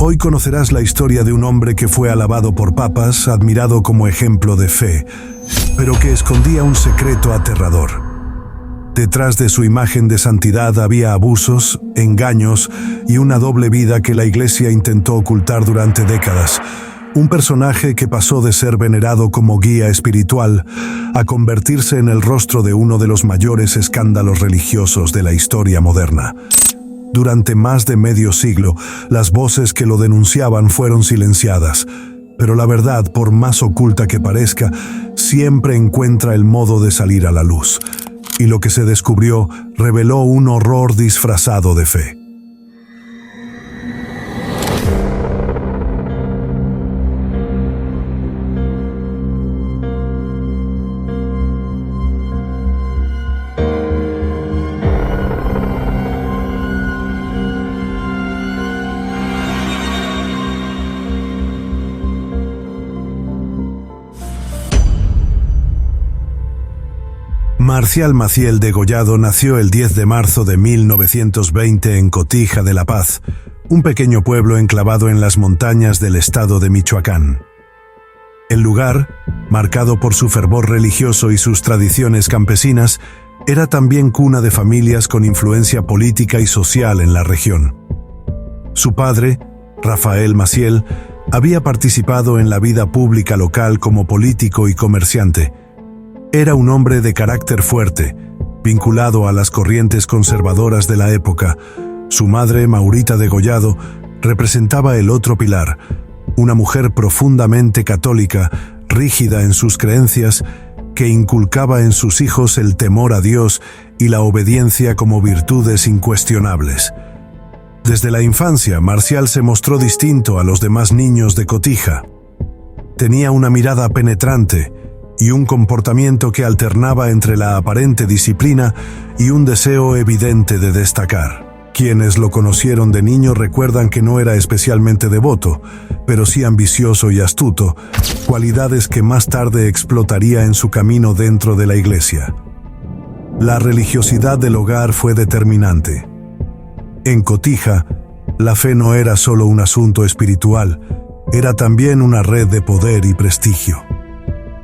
Hoy conocerás la historia de un hombre que fue alabado por papas, admirado como ejemplo de fe, pero que escondía un secreto aterrador. Detrás de su imagen de santidad había abusos, engaños y una doble vida que la Iglesia intentó ocultar durante décadas. Un personaje que pasó de ser venerado como guía espiritual a convertirse en el rostro de uno de los mayores escándalos religiosos de la historia moderna. Durante más de medio siglo, las voces que lo denunciaban fueron silenciadas, pero la verdad, por más oculta que parezca, siempre encuentra el modo de salir a la luz. Y lo que se descubrió reveló un horror disfrazado de fe. Marcial Maciel Degollado nació el 10 de marzo de 1920 en Cotija de La Paz, un pequeño pueblo enclavado en las montañas del estado de Michoacán. El lugar, marcado por su fervor religioso y sus tradiciones campesinas, era también cuna de familias con influencia política y social en la región. Su padre, Rafael Maciel, había participado en la vida pública local como político y comerciante. Era un hombre de carácter fuerte, vinculado a las corrientes conservadoras de la época. Su madre, Maurita Degollado, representaba el otro pilar, una mujer profundamente católica, rígida en sus creencias, que inculcaba en sus hijos el temor a Dios y la obediencia como virtudes incuestionables. Desde la infancia, Marcial se mostró distinto a los demás niños de Cotija. Tenía una mirada penetrante y un comportamiento que alternaba entre la aparente disciplina y un deseo evidente de destacar. Quienes lo conocieron de niño recuerdan que no era especialmente devoto, pero sí ambicioso y astuto, cualidades que más tarde explotaría en su camino dentro de la iglesia. La religiosidad del hogar fue determinante. En Cotija, la fe no era solo un asunto espiritual, era también una red de poder y prestigio.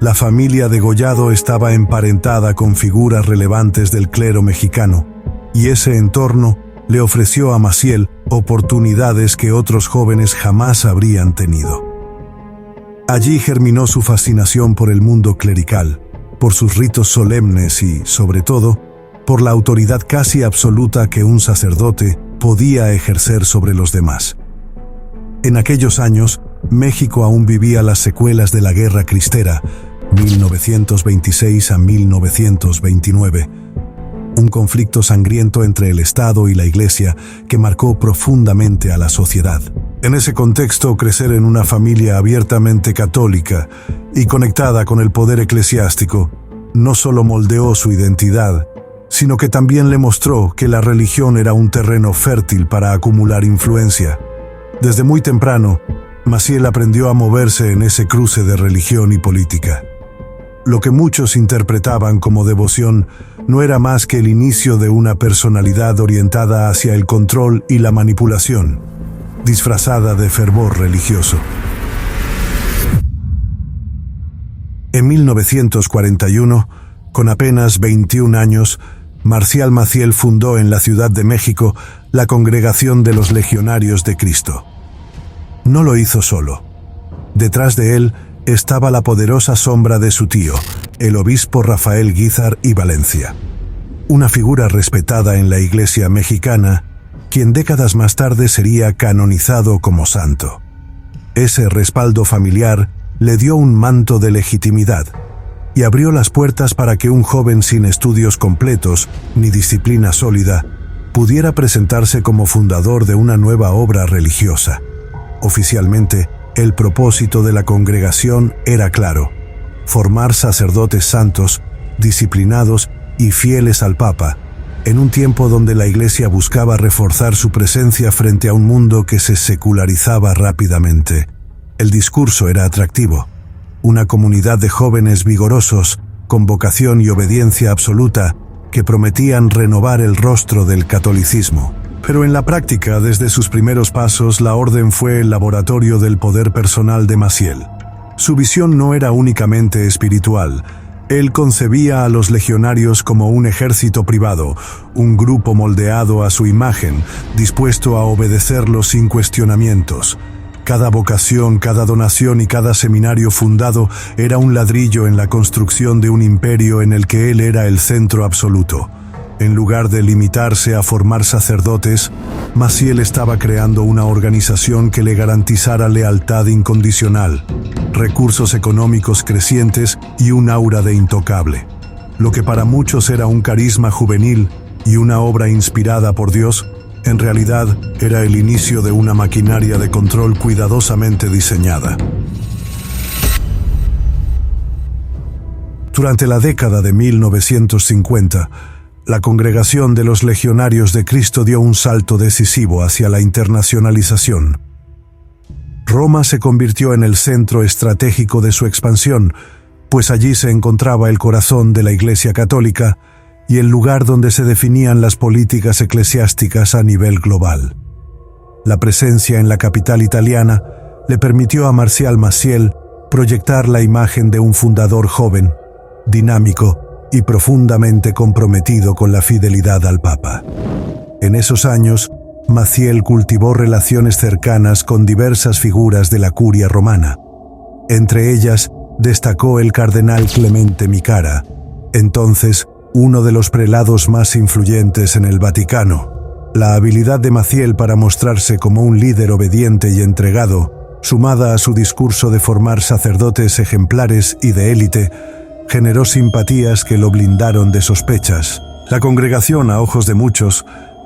La familia Degollado estaba emparentada con figuras relevantes del clero mexicano, y ese entorno le ofreció a Maciel oportunidades que otros jóvenes jamás habrían tenido. Allí germinó su fascinación por el mundo clerical, por sus ritos solemnes y, sobre todo, por la autoridad casi absoluta que un sacerdote podía ejercer sobre los demás. En aquellos años, México aún vivía las secuelas de la Guerra Cristera, 1926 a 1929, un conflicto sangriento entre el Estado y la Iglesia que marcó profundamente a la sociedad. En ese contexto, crecer en una familia abiertamente católica y conectada con el poder eclesiástico no solo moldeó su identidad, sino que también le mostró que la religión era un terreno fértil para acumular influencia. Desde muy temprano, Maciel aprendió a moverse en ese cruce de religión y política. Lo que muchos interpretaban como devoción no era más que el inicio de una personalidad orientada hacia el control y la manipulación, disfrazada de fervor religioso. En 1941, con apenas 21 años, Marcial Maciel fundó en la Ciudad de México la Congregación de los Legionarios de Cristo. No lo hizo solo. Detrás de él estaba la poderosa sombra de su tío, el obispo Rafael Guízar y Valencia. Una figura respetada en la Iglesia mexicana, quien décadas más tarde sería canonizado como santo. Ese respaldo familiar le dio un manto de legitimidad y abrió las puertas para que un joven sin estudios completos ni disciplina sólida pudiera presentarse como fundador de una nueva obra religiosa. Oficialmente, el propósito de la congregación era claro: formar sacerdotes santos, disciplinados y fieles al Papa, en un tiempo donde la Iglesia buscaba reforzar su presencia frente a un mundo que se secularizaba rápidamente. El discurso era atractivo: una comunidad de jóvenes vigorosos, con vocación y obediencia absoluta, que prometían renovar el rostro del catolicismo. Pero en la práctica, desde sus primeros pasos, la orden fue el laboratorio del poder personal de Maciel. Su visión no era únicamente espiritual. Él concebía a los legionarios como un ejército privado, un grupo moldeado a su imagen, dispuesto a obedecerlo sin cuestionamientos. Cada vocación, cada donación y cada seminario fundado era un ladrillo en la construcción de un imperio en el que él era el centro absoluto. En lugar de limitarse a formar sacerdotes, Maciel estaba creando una organización que le garantizara lealtad incondicional, recursos económicos crecientes y un aura de intocable. Lo que para muchos era un carisma juvenil y una obra inspirada por Dios, en realidad era el inicio de una maquinaria de control cuidadosamente diseñada. Durante la década de 1950, la Congregación de los Legionarios de Cristo dio un salto decisivo hacia la internacionalización. Roma se convirtió en el centro estratégico de su expansión, pues allí se encontraba el corazón de la Iglesia Católica y el lugar donde se definían las políticas eclesiásticas a nivel global. La presencia en la capital italiana le permitió a Marcial Maciel proyectar la imagen de un fundador joven, dinámico y profundamente comprometido con la fidelidad al Papa. En esos años, Maciel cultivó relaciones cercanas con diversas figuras de la curia romana. Entre ellas, destacó el cardenal Clemente Micara, entonces uno de los prelados más influyentes en el Vaticano. La habilidad de Maciel para mostrarse como un líder obediente y entregado, sumada a su discurso de formar sacerdotes ejemplares y de élite, generó simpatías que lo blindaron de sospechas. La congregación, a ojos de muchos,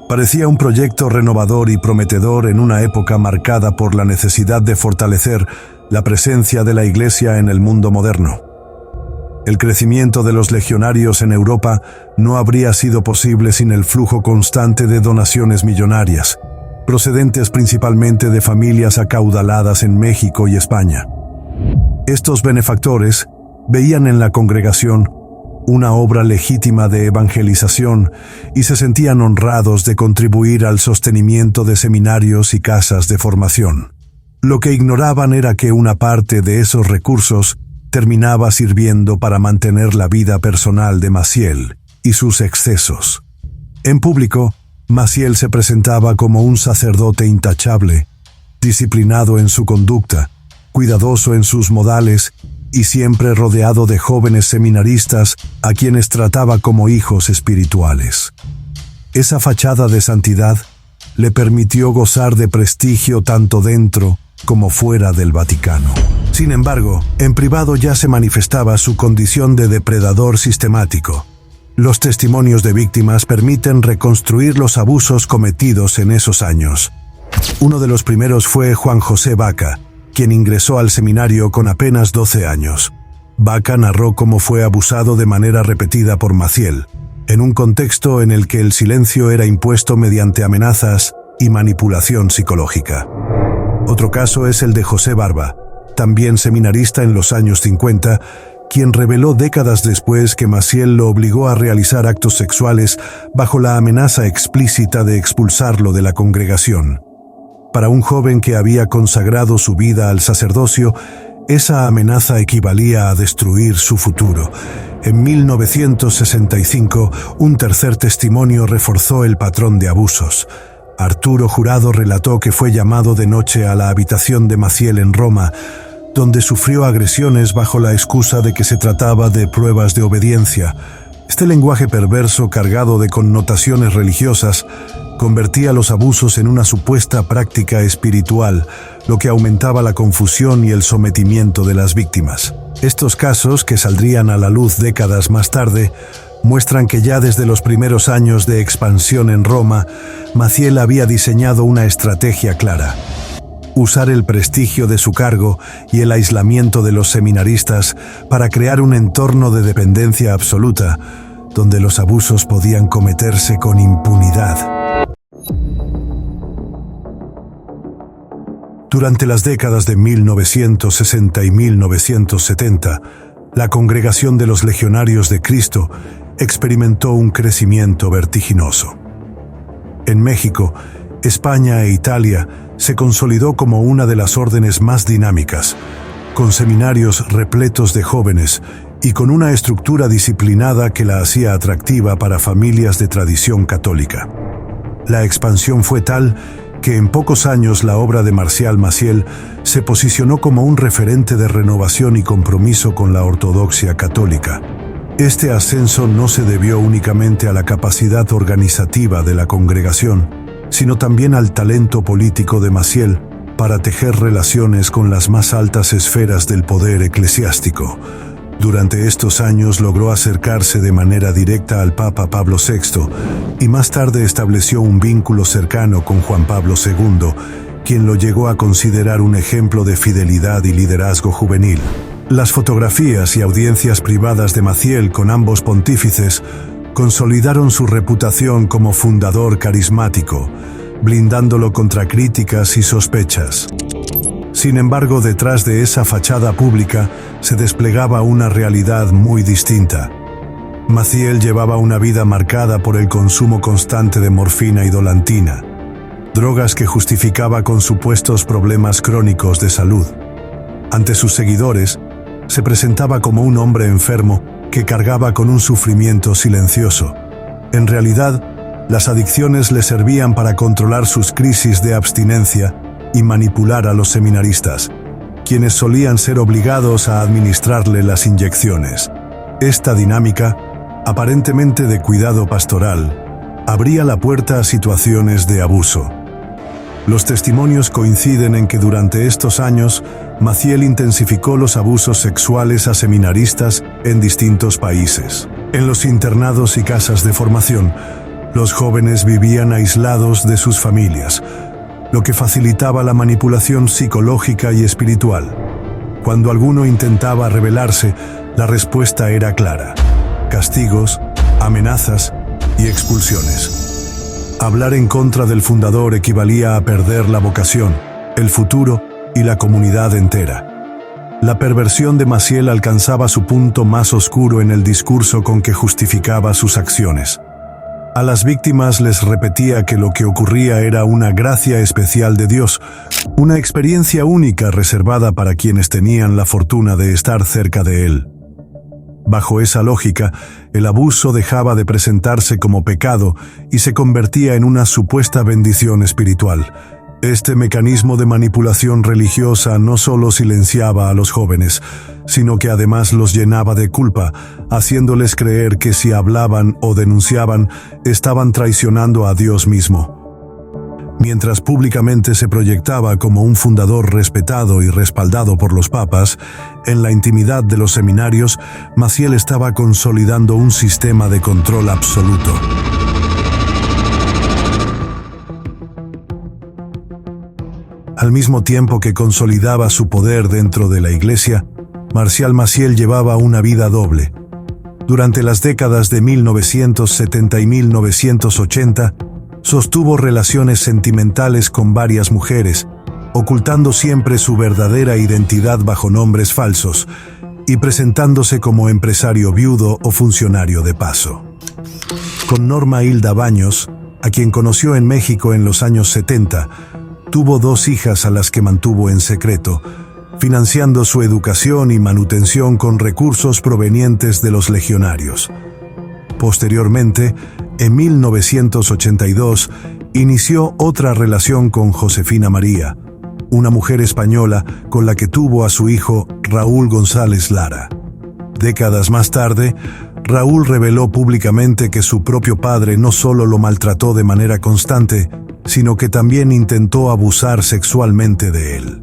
parecía un proyecto renovador y prometedor en una época marcada por la necesidad de fortalecer la presencia de la Iglesia en el mundo moderno. El crecimiento de los legionarios en Europa no habría sido posible sin el flujo constante de donaciones millonarias, procedentes principalmente de familias acaudaladas en México y España. Estos benefactores veían en la congregación una obra legítima de evangelización y se sentían honrados de contribuir al sostenimiento de seminarios y casas de formación. Lo que ignoraban era que una parte de esos recursos terminaba sirviendo para mantener la vida personal de Maciel y sus excesos. En público, Maciel se presentaba como un sacerdote intachable, disciplinado en su conducta, cuidadoso en sus modales y siempre rodeado de jóvenes seminaristas a quienes trataba como hijos espirituales. Esa fachada de santidad le permitió gozar de prestigio tanto dentro como fuera del Vaticano. Sin embargo, en privado ya se manifestaba su condición de depredador sistemático. Los testimonios de víctimas permiten reconstruir los abusos cometidos en esos años. Uno de los primeros fue Juan José Vaca, quien ingresó al seminario con apenas 12 años. Vaca narró cómo fue abusado de manera repetida por Maciel, en un contexto en el que el silencio era impuesto mediante amenazas y manipulación psicológica. Otro caso es el de José Barba, también seminarista en los años 50, quien reveló décadas después que Maciel lo obligó a realizar actos sexuales bajo la amenaza explícita de expulsarlo de la congregación. Para un joven que había consagrado su vida al sacerdocio, esa amenaza equivalía a destruir su futuro. En 1965, un tercer testimonio reforzó el patrón de abusos. Arturo Jurado relató que fue llamado de noche a la habitación de Maciel en Roma, donde sufrió agresiones bajo la excusa de que se trataba de pruebas de obediencia. Este lenguaje perverso, cargado de connotaciones religiosas, convertía los abusos en una supuesta práctica espiritual, lo que aumentaba la confusión y el sometimiento de las víctimas. Estos casos, que saldrían a la luz décadas más tarde, muestran que ya desde los primeros años de expansión en Roma, Maciel había diseñado una estrategia clara: usar el prestigio de su cargo y el aislamiento de los seminaristas para crear un entorno de dependencia absoluta, donde los abusos podían cometerse con impunidad. Durante las décadas de 1960 y 1970, la Congregación de los Legionarios de Cristo experimentó un crecimiento vertiginoso. En México, España e Italia se consolidó como una de las órdenes más dinámicas, con seminarios repletos de jóvenes y con una estructura disciplinada que la hacía atractiva para familias de tradición católica. La expansión fue tal que en pocos años la obra de Marcial Maciel se posicionó como un referente de renovación y compromiso con la ortodoxia católica. Este ascenso no se debió únicamente a la capacidad organizativa de la congregación, sino también al talento político de Maciel para tejer relaciones con las más altas esferas del poder eclesiástico. Durante estos años logró acercarse de manera directa al Papa Pablo VI y más tarde estableció un vínculo cercano con Juan Pablo II, quien lo llegó a considerar un ejemplo de fidelidad y liderazgo juvenil. Las fotografías y audiencias privadas de Maciel con ambos pontífices consolidaron su reputación como fundador carismático, blindándolo contra críticas y sospechas. Sin embargo, detrás de esa fachada pública se desplegaba una realidad muy distinta. Maciel llevaba una vida marcada por el consumo constante de morfina y dolantina, drogas que justificaba con supuestos problemas crónicos de salud. Ante sus seguidores, se presentaba como un hombre enfermo que cargaba con un sufrimiento silencioso. En realidad, las adicciones le servían para controlar sus crisis de abstinencia y manipular a los seminaristas, quienes solían ser obligados a administrarle las inyecciones. Esta dinámica, aparentemente de cuidado pastoral, abría la puerta a situaciones de abuso. Los testimonios coinciden en que durante estos años, Maciel intensificó los abusos sexuales a seminaristas en distintos países. En los internados y casas de formación, los jóvenes vivían aislados de sus familias, lo que facilitaba la manipulación psicológica y espiritual. Cuando alguno intentaba rebelarse, la respuesta era clara: castigos, amenazas y expulsiones. Hablar en contra del fundador equivalía a perder la vocación, el futuro y la comunidad entera. La perversión de Maciel alcanzaba su punto más oscuro en el discurso con que justificaba sus acciones. A las víctimas les repetía que lo que ocurría era una gracia especial de Dios, una experiencia única reservada para quienes tenían la fortuna de estar cerca de Él. Bajo esa lógica, el abuso dejaba de presentarse como pecado y se convertía en una supuesta bendición espiritual. Este mecanismo de manipulación religiosa no solo silenciaba a los jóvenes, sino que además los llenaba de culpa, haciéndoles creer que si hablaban o denunciaban, estaban traicionando a Dios mismo. Mientras públicamente se proyectaba como un fundador respetado y respaldado por los papas, en la intimidad de los seminarios, Maciel estaba consolidando un sistema de control absoluto. Al mismo tiempo que consolidaba su poder dentro de la Iglesia, Marcial Maciel llevaba una vida doble. Durante las décadas de 1970 y 1980, sostuvo relaciones sentimentales con varias mujeres, ocultando siempre su verdadera identidad bajo nombres falsos y presentándose como empresario viudo o funcionario de paso. Con Norma Hilda Baños, a quien conoció en México en los años 70, tuvo 2 hijas a las que mantuvo en secreto, financiando su educación y manutención con recursos provenientes de los legionarios. Posteriormente, en 1982, inició otra relación con Josefina María, una mujer española con la que tuvo a su hijo Raúl González Lara. Décadas más tarde, Raúl reveló públicamente que su propio padre no solo lo maltrató de manera constante, sino que también intentó abusar sexualmente de él.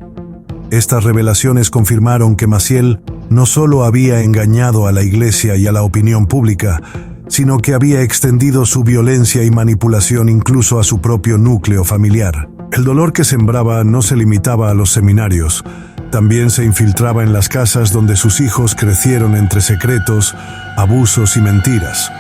Estas revelaciones confirmaron que Maciel no solo había engañado a la Iglesia y a la opinión pública, sino que había extendido su violencia y manipulación incluso a su propio núcleo familiar. El dolor que sembraba no se limitaba a los seminarios, también se infiltraba en las casas donde sus hijos crecieron entre secretos, abusos y mentiras.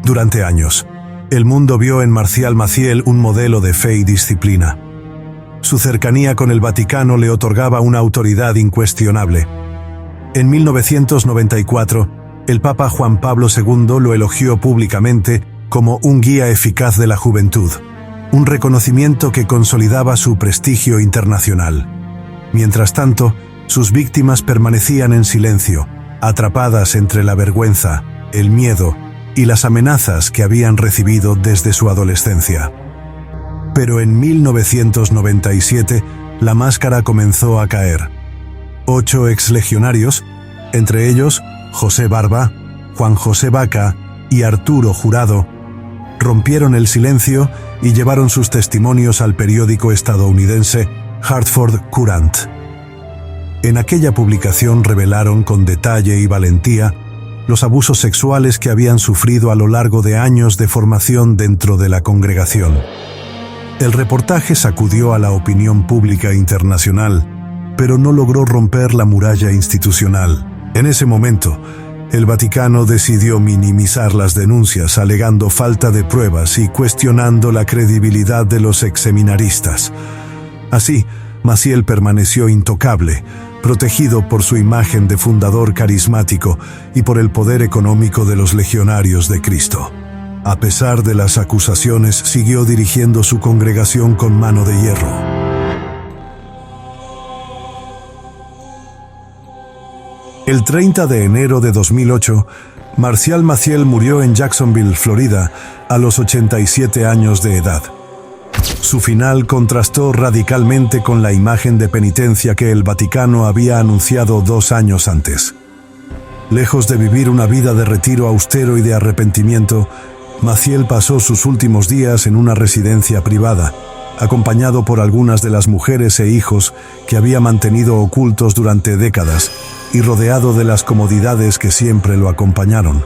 Durante años, el mundo vio en Marcial Maciel un modelo de fe y disciplina. Su cercanía con el Vaticano le otorgaba una autoridad incuestionable. En 1994, el Papa Juan Pablo II lo elogió públicamente como un guía eficaz de la juventud, un reconocimiento que consolidaba su prestigio internacional. Mientras tanto, sus víctimas permanecían en silencio, atrapadas entre la vergüenza, el miedo y las amenazas que habían recibido desde su adolescencia. Pero en 1997, la máscara comenzó a caer. 8 exlegionarios, entre ellos José Barba, Juan José Vaca y Arturo Jurado, rompieron el silencio y llevaron sus testimonios al periódico estadounidense Hartford Courant. En aquella publicación revelaron con detalle y valentía los abusos sexuales que habían sufrido a lo largo de años de formación dentro de la congregación. El reportaje sacudió a la opinión pública internacional, pero no logró romper la muralla institucional. En ese momento, el Vaticano decidió minimizar las denuncias alegando falta de pruebas y cuestionando la credibilidad de los exseminaristas. Así, Maciel permaneció intocable, protegido por su imagen de fundador carismático y por el poder económico de los legionarios de Cristo. A pesar de las acusaciones, siguió dirigiendo su congregación con mano de hierro. El 30 de enero de 2008, Marcial Maciel murió en Jacksonville, Florida, a los 87 años de edad. Su final contrastó radicalmente con la imagen de penitencia que el Vaticano había anunciado 2 años antes. Lejos de vivir una vida de retiro austero y de arrepentimiento, Maciel pasó sus últimos días en una residencia privada, acompañado por algunas de las mujeres e hijos que había mantenido ocultos durante décadas y rodeado de las comodidades que siempre lo acompañaron.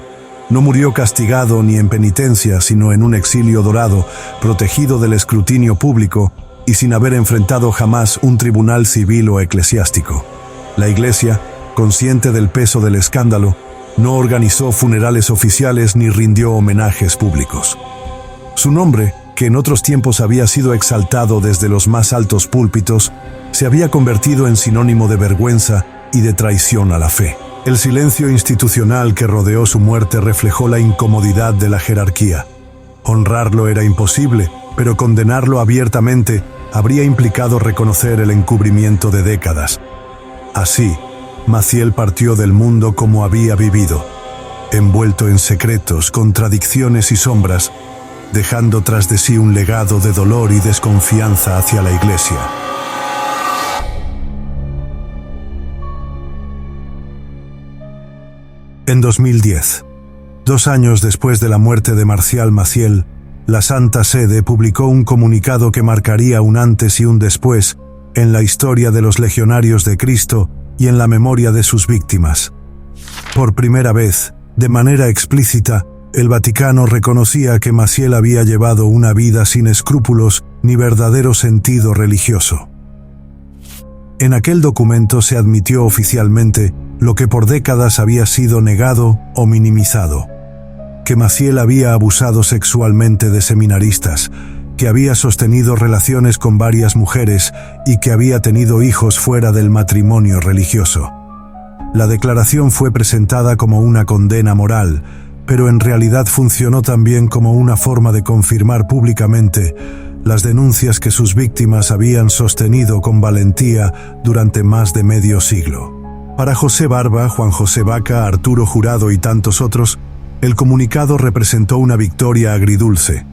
No murió castigado ni en penitencia, sino en un exilio dorado, protegido del escrutinio público y sin haber enfrentado jamás un tribunal civil o eclesiástico. La Iglesia, consciente del peso del escándalo, no organizó funerales oficiales ni rindió homenajes públicos. Su nombre, que en otros tiempos había sido exaltado desde los más altos púlpitos, se había convertido en sinónimo de vergüenza y de traición a la fe. El silencio institucional que rodeó su muerte reflejó la incomodidad de la jerarquía. Honrarlo era imposible, pero condenarlo abiertamente habría implicado reconocer el encubrimiento de décadas. Así, Maciel partió del mundo como había vivido, envuelto en secretos, contradicciones y sombras, dejando tras de sí un legado de dolor y desconfianza hacia la Iglesia. En 2010, 2 años después de la muerte de Marcial Maciel, la Santa Sede publicó un comunicado que marcaría un antes y un después en la historia de los legionarios de Cristo y en la memoria de sus víctimas. Por primera vez, de manera explícita, el Vaticano reconocía que Maciel había llevado una vida sin escrúpulos ni verdadero sentido religioso. En aquel documento se admitió oficialmente lo que por décadas había sido negado o minimizado: que Maciel había abusado sexualmente de seminaristas, que había sostenido relaciones con varias mujeres y que había tenido hijos fuera del matrimonio religioso. La declaración fue presentada como una condena moral, pero en realidad funcionó también como una forma de confirmar públicamente las denuncias que sus víctimas habían sostenido con valentía durante más de medio siglo. Para José Barba, Juan José Vaca, Arturo Jurado y tantos otros, el comunicado representó una victoria agridulce.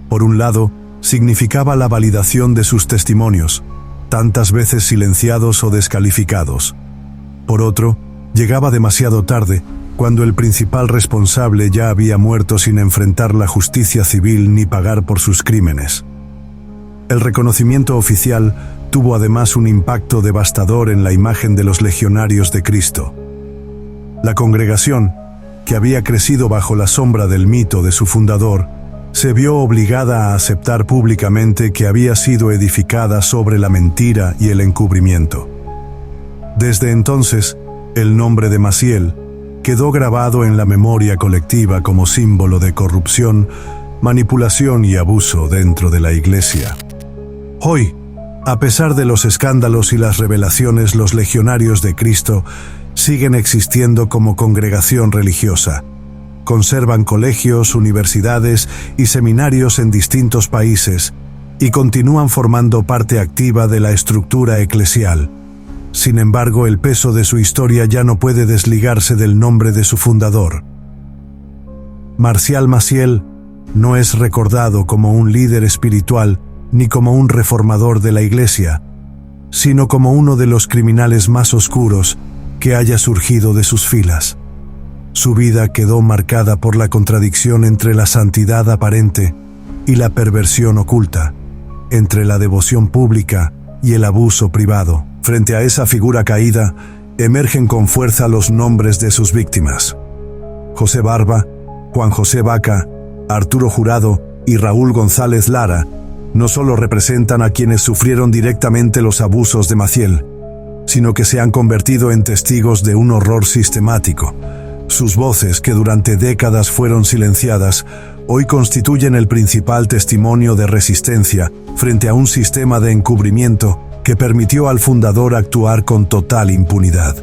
Por un lado, significaba la validación de sus testimonios, tantas veces silenciados o descalificados. Por otro, llegaba demasiado tarde, cuando el principal responsable ya había muerto sin enfrentar la justicia civil ni pagar por sus crímenes. El reconocimiento oficial tuvo además un impacto devastador en la imagen de los legionarios de Cristo. La congregación, que había crecido bajo la sombra del mito de su fundador, se vio obligada a aceptar públicamente que había sido edificada sobre la mentira y el encubrimiento. Desde entonces, el nombre de Maciel quedó grabado en la memoria colectiva como símbolo de corrupción, manipulación y abuso dentro de la Iglesia. Hoy, a pesar de los escándalos y las revelaciones, los legionarios de Cristo siguen existiendo como congregación religiosa. Conservan colegios, universidades y seminarios en distintos países y continúan formando parte activa de la estructura eclesial. Sin embargo, el peso de su historia ya no puede desligarse del nombre de su fundador. Marcial Maciel no es recordado como un líder espiritual ni como un reformador de la Iglesia, sino como uno de los criminales más oscuros que haya surgido de sus filas. Su vida quedó marcada por la contradicción entre la santidad aparente y la perversión oculta, entre la devoción pública y el abuso privado. Frente a esa figura caída, emergen con fuerza los nombres de sus víctimas. José Barba, Juan José Vaca, Arturo Jurado y Raúl González Lara no solo representan a quienes sufrieron directamente los abusos de Maciel, sino que se han convertido en testigos de un horror sistemático. Sus voces, que durante décadas fueron silenciadas, hoy constituyen el principal testimonio de resistencia frente a un sistema de encubrimiento que permitió al fundador actuar con total impunidad.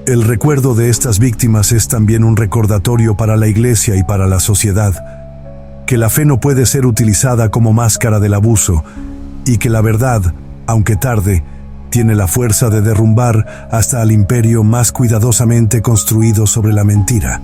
El recuerdo de estas víctimas es también un recordatorio para la Iglesia y para la sociedad, que la fe no puede ser utilizada como máscara del abuso y que la verdad, aunque tarde, tiene la fuerza de derrumbar hasta al imperio más cuidadosamente construido sobre la mentira.